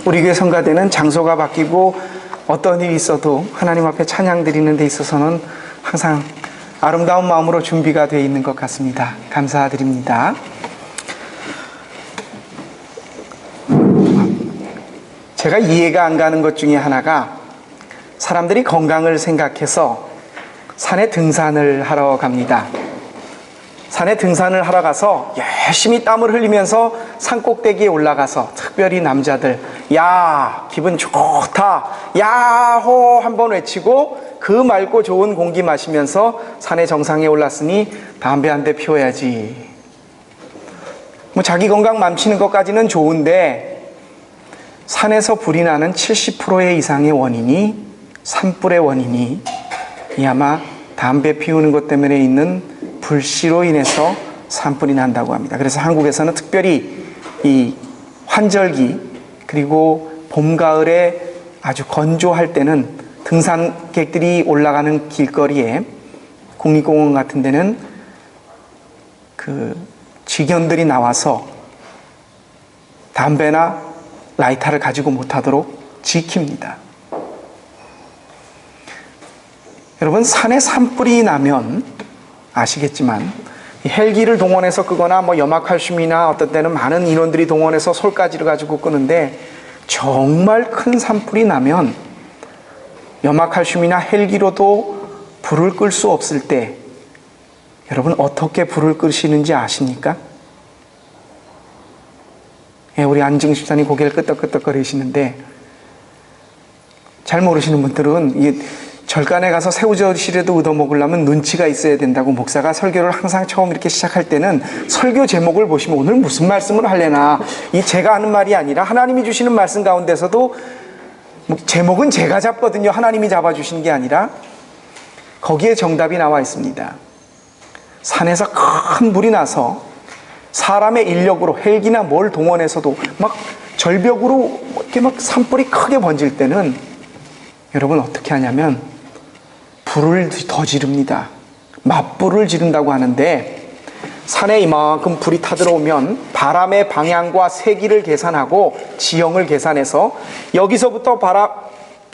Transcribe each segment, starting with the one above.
우리 교회 성가대는 장소가 바뀌고 어떤 일이 있어도 하나님 앞에 찬양 드리는 데 있어서는 항상 아름다운 마음으로 준비가 되어 있는 것 같습니다. 감사드립니다. 제가 이해가 안 가는 것 중에 하나가 사람들이 건강을 생각해서 산에 등산을 하러 갑니다. 산에 등산을 하러 가서 열심히 땀을 흘리면서 산 꼭대기에 올라가서 특별히 남자들 야 기분 좋다 야호 한번 외치고 그 맑고 좋은 공기 마시면서 산의 정상에 올랐으니 담배 한 대 피워야지. 뭐 자기 건강 망치는 것까지는 좋은데 산에서 불이 나는 70% 이상의 원인이 산불의 원인이 아마 담배 피우는 것 때문에 있는 불씨로 인해서 산불이 난다고 합니다. 그래서 한국에서는 특별히 이 환절기 그리고 봄, 가을에 아주 건조할 때는 등산객들이 올라가는 길거리에 국립공원 같은 데는 그 직원들이 나와서 담배나 라이터를 가지고 못하도록 지킵니다. 여러분, 산에 산불이 나면 아시겠지만 헬기를 동원해서 끄거나 뭐 염화칼슘이나 어떤 때는 많은 인원들이 동원해서 솔가지를 가지고 끄는데 정말 큰 산불이 나면 염화칼슘이나 헬기로도 불을 끌 수 없을 때 여러분 어떻게 불을 끄시는지 아십니까? 예, 우리 안증 집사님 고개를 끄덕끄덕거리시는데 잘 모르시는 분들은 이 절간에 가서 새우젓이라도 얻어먹으려면 눈치가 있어야 된다고 목사가 설교를 항상 처음 이렇게 시작할 때는 설교 제목을 보시면 오늘 무슨 말씀을 하려나 이 제가 하는 말이 아니라 하나님이 주시는 말씀 가운데서도 제목은 제가 잡거든요. 하나님이 잡아주시는 게 아니라 거기에 정답이 나와 있습니다. 산에서 큰 불이 나서 사람의 인력으로 헬기나 뭘 동원해서도 막 절벽으로 이렇게 막 산불이 크게 번질 때는 여러분 어떻게 하냐면 불을 더 지릅니다. 맞불을 지른다고 하는데 산에 이만큼 불이 타들어오면 바람의 방향과 세기를 계산하고 지형을 계산해서 여기서부터 바람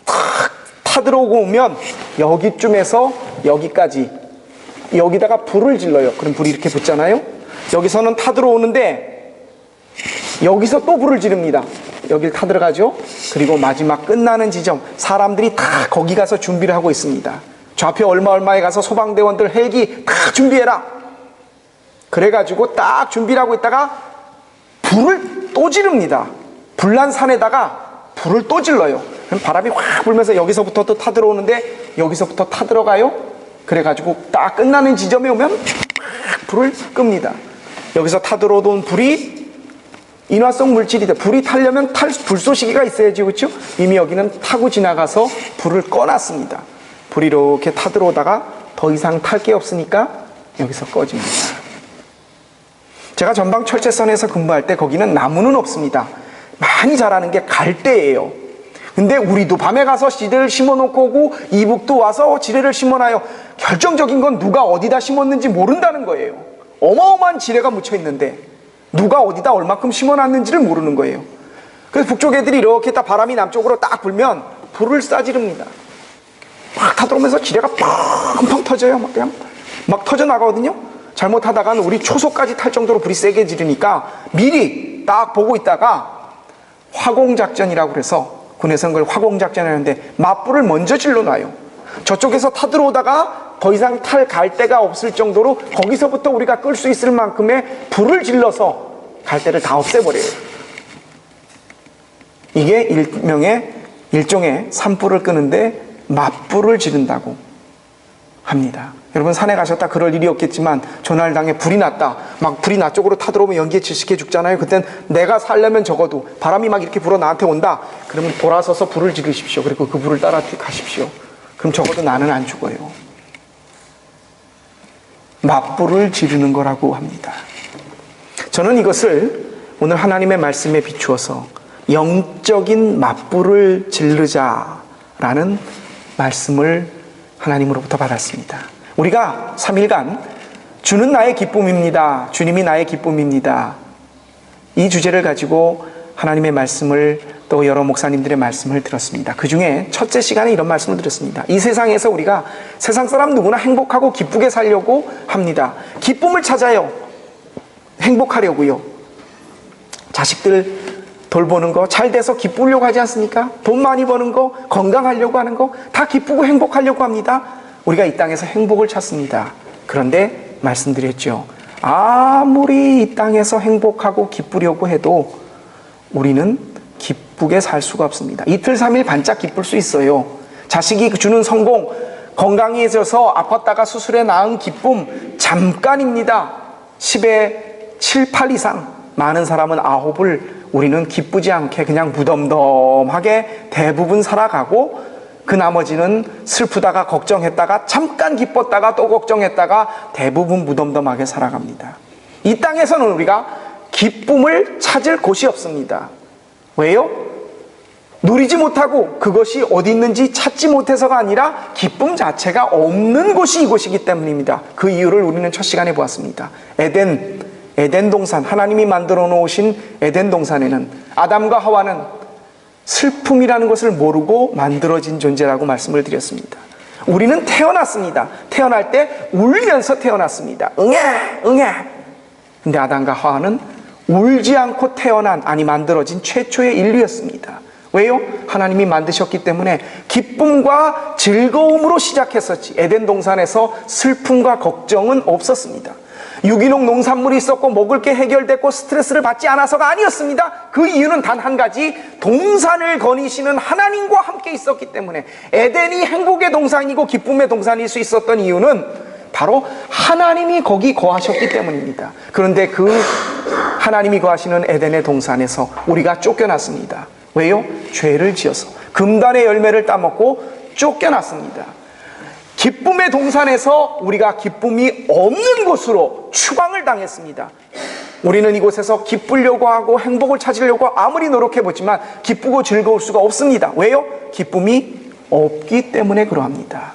탁 타들어오고 오면 여기쯤에서 여기까지 여기다가 불을 질러요. 그럼 불이 이렇게 붙잖아요. 여기서는 타들어오는데 여기서 또 불을 지릅니다. 여길 타들어가죠. 그리고 마지막 끝나는 지점 사람들이 다 거기 가서 준비를 하고 있습니다. 좌표 얼마에 가서 소방대원들 헬기 다 준비해라. 그래가지고 딱 준비를 하고 있다가 불을 또 지릅니다. 불난 산에다가 불을 또 질러요. 그럼 바람이 확 불면서 여기서부터 또 타들어오는데 여기서부터 타들어가요. 그래가지고 딱 끝나는 지점에 오면 불을 끕니다. 여기서 타들어오던 불이 인화성 물질이다. 불이 타려면 불쏘시개가 있어야지, 그렇죠? 이미 여기는 타고 지나가서 불을 꺼놨습니다. 불이 이렇게 타들어오다가 더 이상 탈 게 없으니까 여기서 꺼집니다. 제가 전방 철제선에서 근무할 때 거기는 나무는 없습니다. 많이 자라는 게 갈대예요. 근데 우리도 밤에 가서 지뢰를 심어놓고 오고 이북도 와서 지뢰를 심어놔요. 결정적인 건 누가 어디다 심었는지 모른다는 거예요. 어마어마한 지뢰가 묻혀있는데 누가 어디다 얼마큼 심어놨는지를 모르는 거예요. 그래서 북쪽 애들이 이렇게 딱 바람이 남쪽으로 딱 불면 불을 쏴지릅니다. 막 타들어오면서 지뢰가 팡팡 터져요. 막 터져 나가거든요. 잘못하다가는 우리 초소까지 탈 정도로 불이 세게 지르니까 미리 딱 보고 있다가 화공작전이라고 그래서 군에서는 그걸 화공작전 하는데 맞불을 먼저 질러놔요. 저쪽에서 타들어오다가 더 이상 탈 갈대가 없을 정도로 거기서부터 우리가 끌 수 있을 만큼의 불을 질러서 갈대를 다 없애버려요. 이게 일종의 산불을 끄는데 맞불을 지른다고 합니다. 여러분 산에 가셨다 그럴 일이 없겠지만 조날당에 불이 났다. 막 불이 나 쪽으로 타들어오면 연기에 질식해 죽잖아요. 그땐 내가 살려면 적어도 바람이 막 이렇게 불어 나한테 온다. 그러면 돌아서서 불을 지르십시오. 그리고 그 불을 따라 가십시오. 그럼 적어도 나는 안 죽어요. 맞불을 지르는 거라고 합니다. 저는 이것을 오늘 하나님의 말씀에 비추어서 영적인 맞불을 지르자라는 말씀을 하나님으로부터 받았습니다. 우리가 3일간 주는 나의 기쁨입니다. 주님이 나의 기쁨입니다. 이 주제를 가지고 하나님의 말씀을 또 여러 목사님들의 말씀을 들었습니다. 그 중에 첫째 시간에 이런 말씀을 드렸습니다. 이 세상에서 우리가 세상 사람 누구나 행복하고 기쁘게 살려고 합니다. 기쁨을 찾아요. 행복하려고요. 자식들 돌보는 거 잘 돼서 기쁘려고 하지 않습니까? 돈 많이 버는 거, 건강하려고 하는 거 다 기쁘고 행복하려고 합니다. 우리가 이 땅에서 행복을 찾습니다. 그런데 말씀드렸죠. 아무리 이 땅에서 행복하고 기쁘려고 해도 우리는 기쁘게 살 수가 없습니다. 이틀, 3일 반짝 기쁠 수 있어요. 자식이 주는 성공, 건강해져서 아팠다가 수술해 나은 기쁨 잠깐입니다. 10에 7, 8 이상, 많은 사람은 9을 우리는 기쁘지 않게 그냥 무덤덤하게 대부분 살아가고, 그 나머지는 슬프다가 걱정했다가 잠깐 기뻤다가 또 걱정했다가 대부분 무덤덤하게 살아갑니다. 이 땅에서는 우리가 기쁨을 찾을 곳이 없습니다. 왜요? 누리지 못하고 그것이 어디 있는지 찾지 못해서가 아니라 기쁨 자체가 없는 곳이 이곳이기 때문입니다. 그 이유를 우리는 첫 시간에 보았습니다. 에덴 동산, 하나님이 만들어 놓으신 에덴 동산에는 아담과 하와는 슬픔이라는 것을 모르고 만들어진 존재라고 말씀을 드렸습니다. 우리는 태어났습니다. 태어날 때 울면서 태어났습니다. 응애, 응애. 근데 아담과 하와는 울지 않고 만들어진 최초의 인류였습니다. 왜요? 하나님이 만드셨기 때문에 기쁨과 즐거움으로 시작했었지, 에덴 동산에서 슬픔과 걱정은 없었습니다. 유기농 농산물이 있었고 먹을 게 해결됐고 스트레스를 받지 않아서가 아니었습니다. 그 이유는 단 한 가지, 동산을 거니시는 하나님과 함께 있었기 때문에. 에덴이 행복의 동산이고 기쁨의 동산일 수 있었던 이유는 바로 하나님이 거기 거하셨기 때문입니다. 그런데 그 하나님이 거하시는 에덴의 동산에서 우리가 쫓겨났습니다. 왜요? 죄를 지어서 금단의 열매를 따먹고 쫓겨났습니다. 기쁨의 동산에서 우리가 기쁨이 없는 곳으로 추방을 당했습니다. 우리는 이곳에서 기쁘려고 하고 행복을 찾으려고 아무리 노력해보지만 기쁘고 즐거울 수가 없습니다. 왜요? 기쁨이 없기 때문에 그러합니다.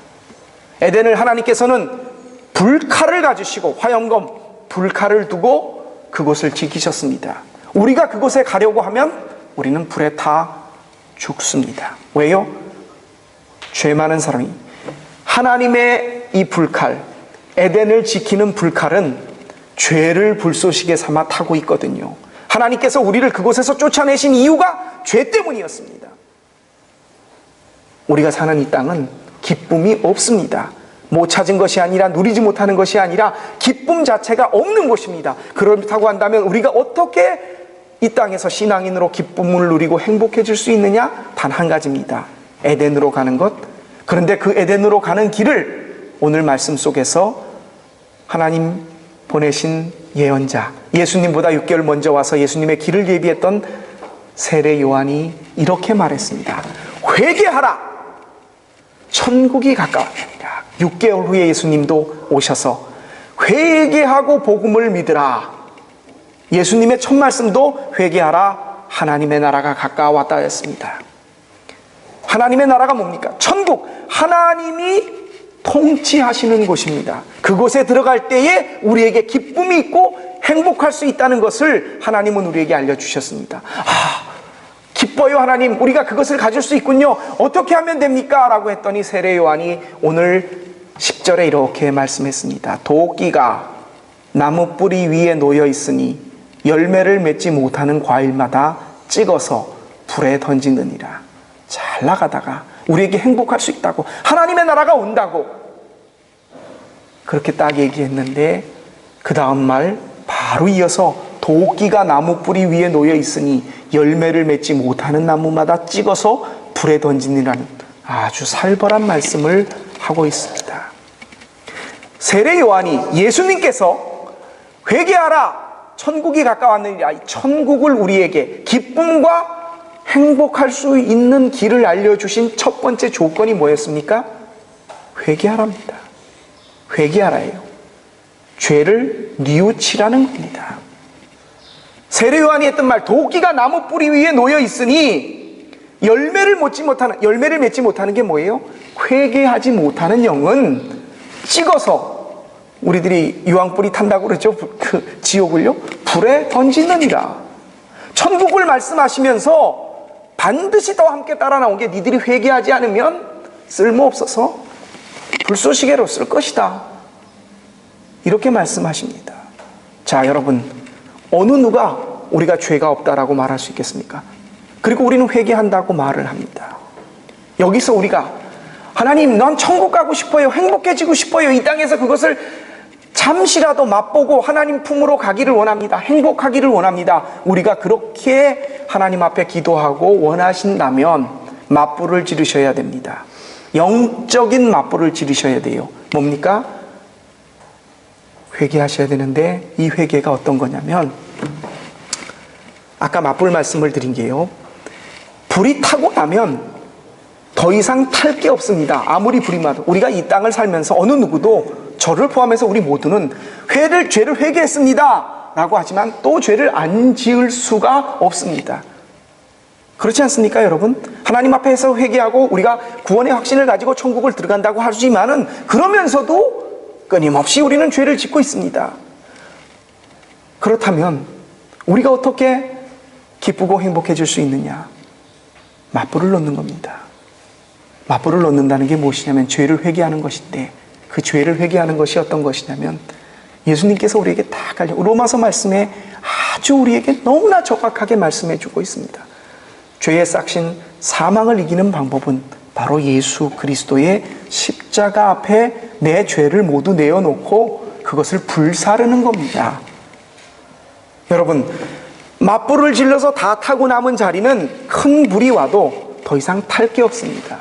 에덴을 하나님께서는 불칼을 가지시고, 화염검 불칼을 두고 그곳을 지키셨습니다. 우리가 그곳에 가려고 하면 우리는 불에 타 죽습니다. 왜요? 죄 많은 사람이, 하나님의 이 불칼, 에덴을 지키는 불칼은 죄를 불쏘시개 삼아 타고 있거든요. 하나님께서 우리를 그곳에서 쫓아내신 이유가 죄 때문이었습니다. 우리가 사는 이 땅은 기쁨이 없습니다. 못 찾은 것이 아니라, 누리지 못하는 것이 아니라 기쁨 자체가 없는 곳입니다. 그렇다고 한다면 우리가 어떻게 이 땅에서 신앙인으로 기쁨을 누리고 행복해질 수 있느냐? 단 한 가지입니다. 에덴으로 가는 것. 그런데 그 에덴으로 가는 길을 오늘 말씀 속에서 하나님 보내신 예언자, 예수님보다 6개월 먼저 와서 예수님의 길을 예비했던 세례 요한이 이렇게 말했습니다. 회개하라! 천국이 가까웠느니라. 6개월 후에 예수님도 오셔서 회개하고 복음을 믿으라. 예수님의 첫 말씀도 회개하라, 하나님의 나라가 가까웠다 했습니다. 하나님의 나라가 뭡니까? 천국, 하나님이 통치하시는 곳입니다. 그곳에 들어갈 때에 우리에게 기쁨이 있고 행복할 수 있다는 것을 하나님은 우리에게 알려주셨습니다. 기뻐요 하나님, 우리가 그것을 가질 수 있군요. 어떻게 하면 됩니까? 라고 했더니 세례 요한이 오늘 10절에 이렇게 말씀했습니다. 도끼가 나무 뿌리 위에 놓여 있으니 열매를 맺지 못하는 과일마다 찍어서 불에 던지느니라. 잘 나가다가 우리에게 행복할 수 있다고, 하나님의 나라가 온다고 그렇게 딱 얘기했는데, 그 다음 말 바로 이어서 도끼가 나무 뿌리 위에 놓여 있으니 열매를 맺지 못하는 나무마다 찍어서 불에 던지니라는 아주 살벌한 말씀을 하고 있습니다. 세례 요한이, 예수님께서 회개하라, 천국이 가까웠느니라, 천국을 우리에게 기쁨과 행복할 수 있는 길을 알려주신 첫 번째 조건이 뭐였습니까? 회개하랍니다. 회개하라예요. 죄를 뉘우치라는 겁니다. 세례 요한이 했던 말, 도끼가 나무 뿌리 위에 놓여 있으니 열매를 맺지 못하는 게 뭐예요? 회개하지 못하는 영은 찍어서, 우리들이 유황불이 탄다고 그러죠. 그 지옥을요, 불에 던지느니라. 천국을 말씀하시면서 반드시 더 함께 따라 나온 게 니들이 회개하지 않으면 쓸모없어서 불쏘시개로 쓸 것이다. 이렇게 말씀하십니다. 자, 여러분, 어느 누가 우리가 죄가 없다라고 말할 수 있겠습니까? 그리고 우리는 회개한다고 말을 합니다. 여기서 우리가 하나님, 난 천국 가고 싶어요. 행복해지고 싶어요. 이 땅에서 그것을 잠시라도 맛보고 하나님 품으로 가기를 원합니다. 행복하기를 원합니다. 우리가 그렇게 하나님 앞에 기도하고 원하신다면 맞불을 지르셔야 됩니다. 영적인 맞불을 지르셔야 돼요. 뭡니까? 회개하셔야 되는데 이 회개가 어떤 거냐면, 아까 맞불 말씀을 드린 게요, 불이 타고 나면 더 이상 탈 게 없습니다. 아무리 불이 나도. 우리가 이 땅을 살면서 어느 누구도, 저를 포함해서 우리 모두는 죄를 회개했습니다 라고 하지만 또 죄를 안 지을 수가 없습니다. 그렇지 않습니까, 여러분? 하나님 앞에서 회개하고 우리가 구원의 확신을 가지고 천국을 들어간다고 하지만은 그러면서도 끊임없이 우리는 죄를 짓고 있습니다. 그렇다면 우리가 어떻게 기쁘고 행복해질 수 있느냐? 맞불을 놓는 겁니다. 맞불을 놓는다는 게 무엇이냐면 죄를 회개하는 것인데, 그 죄를 회개하는 것이 어떤 것이냐면 예수님께서 우리에게 다 로마서 말씀에 아주 우리에게 너무나 정확하게 말씀해 주고 있습니다. 죄의 싹신 사망을 이기는 방법은 바로 예수 그리스도의 십자가 앞에 내 죄를 모두 내어놓고 그것을 불사르는 겁니다. 여러분, 맞불을 질러서 다 타고 남은 자리는 큰 불이 와도 더 이상 탈 게 없습니다.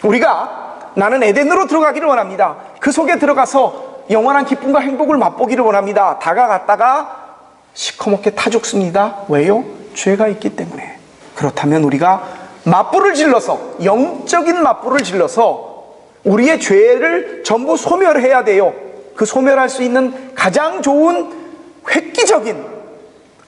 우리가 나는 에덴으로 들어가기를 원합니다. 그 속에 들어가서 영원한 기쁨과 행복을 맛보기를 원합니다. 다가갔다가 시커멓게 타 죽습니다. 왜요? 죄가 있기 때문에. 그렇다면 우리가 맞불을 질러서, 영적인 맞불을 질러서 우리의 죄를 전부 소멸해야 돼요. 그 소멸할 수 있는 가장 좋은 획기적인,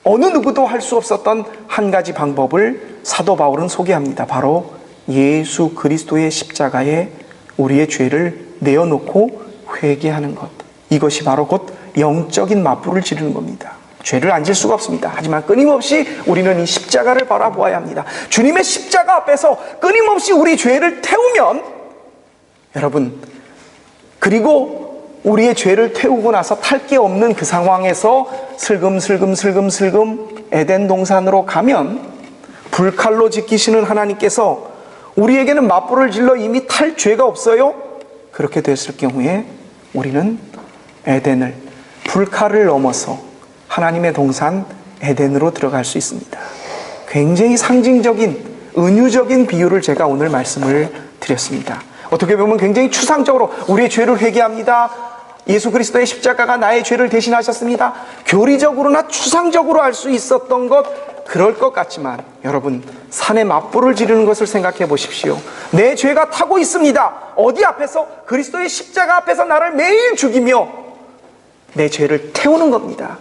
어느 누구도 할 수 없었던 한 가지 방법을 사도 바울은 소개합니다. 바로 예수 그리스도의 십자가에 우리의 죄를 내어놓고 회개하는 것. 이것이 바로 곧 영적인 맞불을 지르는 겁니다. 죄를 안 질 수가 없습니다. 하지만 끊임없이 우리는 이 십자가를 바라보아야 합니다. 주님의 십자가 앞에서 끊임없이 우리 죄를 태우면, 여러분, 그리고 우리의 죄를 태우고 나서 탈 게 없는 그 상황에서 슬금슬금 에덴 동산으로 가면 불칼로 지키시는 하나님께서 우리에게는 맞불을 질러 이미 탈 죄가 없어요? 그렇게 됐을 경우에 우리는 에덴을, 불칼을 넘어서 하나님의 동산 에덴으로 들어갈 수 있습니다. 굉장히 상징적인, 은유적인 비유를 제가 오늘 말씀을 드렸습니다. 어떻게 보면 굉장히 추상적으로 우리의 죄를 회개합니다. 예수 그리스도의 십자가가 나의 죄를 대신하셨습니다. 교리적으로나 추상적으로 알 수 있었던 것, 그럴 것 같지만 여러분, 산에 맞불을 지르는 것을 생각해 보십시오. 내 죄가 타고 있습니다. 어디 앞에서? 그리스도의 십자가 앞에서 나를 매일 죽이며 내 죄를 태우는 겁니다.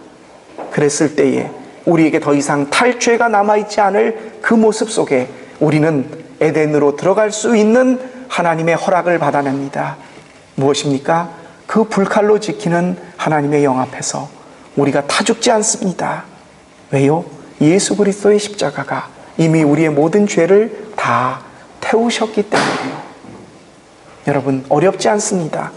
그랬을 때에 우리에게 더 이상 탈 죄가 남아있지 않을 그 모습 속에 우리는 에덴으로 들어갈 수 있는 하나님의 허락을 받아냅니다. 무엇입니까? 그 불칼로 지키는 하나님의 영 앞에서 우리가 타 죽지 않습니다. 왜요? 예수 그리스도의 십자가가 이미 우리의 모든 죄를 다 태우셨기 때문에요. 여러분, 어렵지 않습니다.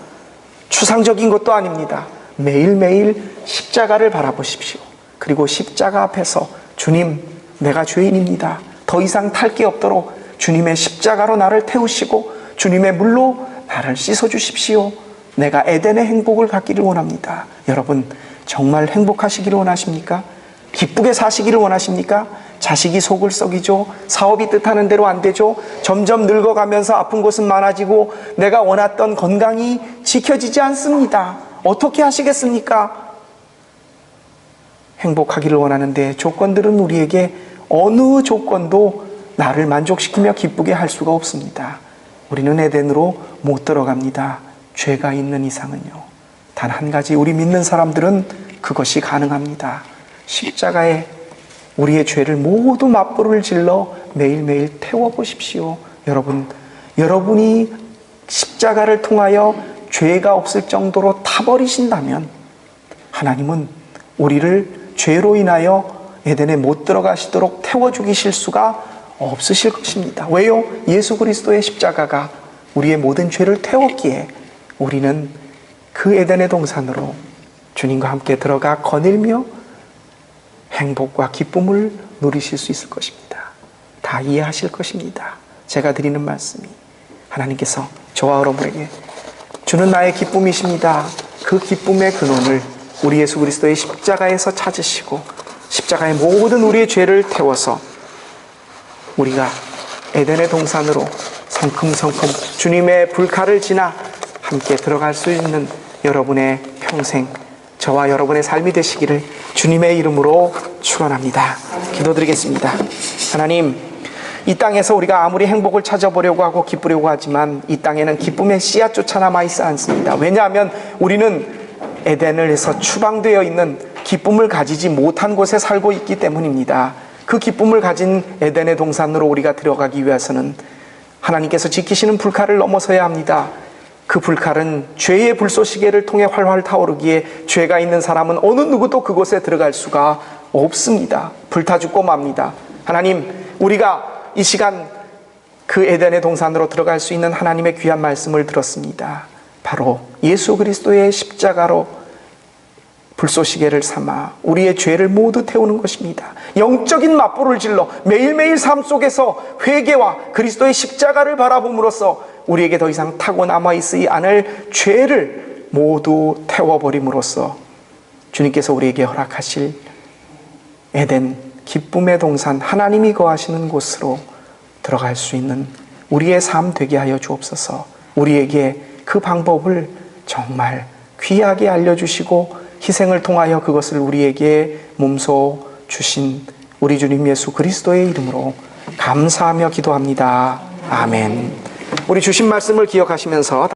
추상적인 것도 아닙니다. 매일매일 십자가를 바라보십시오. 그리고 십자가 앞에서 주님, 내가 죄인입니다. 더 이상 탈 게 없도록 주님의 십자가로 나를 태우시고 주님의 물로 나를 씻어주십시오. 내가 에덴의 행복을 갖기를 원합니다. 여러분, 정말 행복하시기를 원하십니까? 기쁘게 사시기를 원하십니까? 자식이 속을 썩이죠. 사업이 뜻하는 대로 안 되죠. 점점 늙어가면서 아픈 곳은 많아지고 내가 원했던 건강이 지켜지지 않습니다. 어떻게 하시겠습니까? 행복하기를 원하는데 조건들은 우리에게 어느 조건도 나를 만족시키며 기쁘게 할 수가 없습니다. 우리는 에덴으로 못 들어갑니다. 죄가 있는 이상은요. 단 한 가지, 우리 믿는 사람들은 그것이 가능합니다. 십자가에 우리의 죄를 모두 맞불을 질러 매일매일 태워보십시오. 여러분, 여러분이 십자가를 통하여 죄가 없을 정도로 타버리신다면 하나님은 우리를 죄로 인하여 에덴에 못 들어가시도록 태워 죽이실 수가 없으실 것입니다. 왜요? 예수 그리스도의 십자가가 우리의 모든 죄를 태웠기에 우리는 그 에덴의 동산으로 주님과 함께 들어가 거닐며 행복과 기쁨을 누리실 수 있을 것입니다. 다 이해하실 것입니다. 제가 드리는 말씀이 하나님께서 저와 여러분에게 주는 나의 기쁨이십니다. 그 기쁨의 근원을 우리 예수 그리스도의 십자가에서 찾으시고 십자가의 모든 우리의 죄를 태워서 우리가 에덴의 동산으로 성큼성큼 주님의 불칼을 지나 함께 들어갈 수 있는 여러분의 평생, 저와 여러분의 삶이 되시기를 주님의 이름으로 축원합니다. 기도드리겠습니다. 하나님, 이 땅에서 우리가 아무리 행복을 찾아보려고 하고 기쁘려고 하지만 이 땅에는 기쁨의 씨앗조차 남아있지 않습니다. 왜냐하면 우리는 에덴을 해서 추방되어 있는 기쁨을 가지지 못한 곳에 살고 있기 때문입니다. 그 기쁨을 가진 에덴의 동산으로 우리가 들어가기 위해서는 하나님께서 지키시는 불칼을 넘어서야 합니다. 그 불칼은 죄의 불쏘시개를 통해 활활 타오르기에 죄가 있는 사람은 어느 누구도 그곳에 들어갈 수가 없습니다. 불타 죽고 맙니다. 하나님, 우리가 이 시간 그 에덴의 동산으로 들어갈 수 있는 하나님의 귀한 말씀을 들었습니다. 바로 예수 그리스도의 십자가로 불쏘시개를 삼아 우리의 죄를 모두 태우는 것입니다. 영적인 맞불을 질러 매일매일 삶 속에서 회개와 그리스도의 십자가를 바라봄으로써 우리에게 더 이상 타고 남아있지 않을 죄를 모두 태워버림으로써 주님께서 우리에게 허락하실 에덴 기쁨의 동산, 하나님이 거하시는 곳으로 들어갈 수 있는 우리의 삶 되게 하여 주옵소서. 우리에게 그 방법을 정말 귀하게 알려주시고 희생을 통하여 그것을 우리에게 몸소 주신 우리 주님 예수 그리스도의 이름으로 감사하며 기도합니다. 아멘. 우리 주신 말씀을 기억하시면서